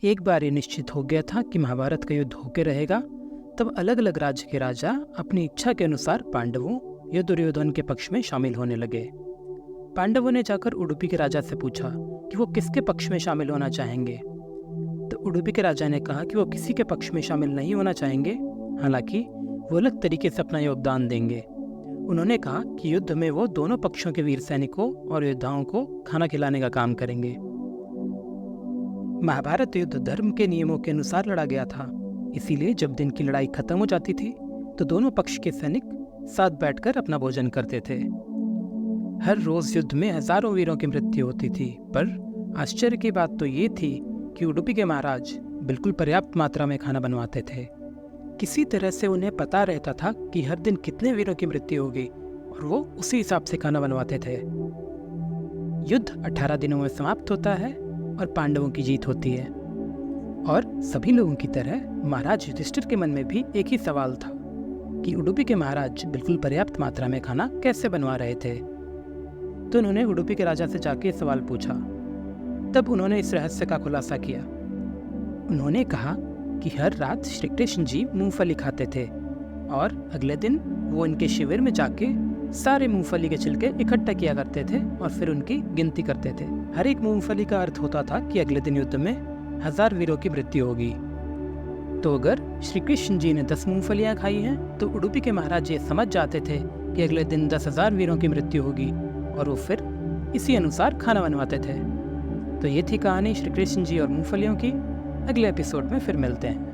एक बार ये निश्चित हो गया था कि महाभारत का युद्ध होके रहेगा। तब अलग अलग राज्य के राजा अपनी इच्छा के अनुसार पांडवों या दुर्योधन के पक्ष में शामिल होने लगे। पांडवों ने जाकर उडुपी के राजा से पूछा कि वो किसके पक्ष में शामिल होना चाहेंगे। तो उडुपी के राजा ने कहा कि वो किसी के पक्ष में शामिल नहीं होना चाहेंगे, हालांकि वो अलग तरीके से अपना योगदान देंगे। उन्होंने कहा कि युद्ध में वो दोनों पक्षों के वीर सैनिकों और योद्धाओं को खाना खिलाने का काम करेंगे। महाभारत युद्ध धर्म के नियमों के अनुसार लड़ा गया था, इसीलिए जब दिन की लड़ाई खत्म हो जाती थी तो दोनों पक्ष के सैनिक साथ बैठकर अपना भोजन करते थे। हर रोज युद्ध में हजारों वीरों की मृत्यु होती थी, पर आश्चर्य की बात तो ये थी कि उडुपी के महाराज बिल्कुल पर्याप्त मात्रा में खाना बनवाते थे। किसी तरह से उन्हें पता रहता था कि हर दिन कितने वीरों की मृत्यु होगी और वो उसी हिसाब से खाना बनवाते थे। युद्ध 18 दिनों में समाप्त होता है और पांडवों की जीत होती है। और सभी लोगों की तरह महाराज युधिष्ठिर के मन में भी एक ही सवाल था कि उडुपी के महाराज बिल्कुल पर्याप्त मात्रा में खाना कैसे बनवा रहे थे। तो उन्होंने उडुपी के राजा से जाके सवाल पूछा। तब उन्होंने इस रहस्य का खुलासा किया। उन्होंने कहा कि हर रात श्री कृष्ण जी मूंगफली खाते थे और अगले दिन वो इनके शिविर में जाके सारे मूंगफली के छिलके इकट्ठा किया करते थे और फिर उनकी गिनती करते थे। हर एक मूंगफली का अर्थ होता था कि अगले दिन युद्ध में 1000 वीरों की मृत्यु होगी। तो अगर श्री कृष्ण जी ने 10 मूंगफलियां खाई हैं तो उडुपी के महाराज ये समझ जाते थे कि अगले दिन 10,000 वीरों की मृत्यु होगी और वो फिर इसी अनुसार खाना बनवाते थे। तो ये थी कहानी श्री कृष्ण जी और मूंगफलियों की। अगले एपिसोड में फिर मिलते हैं।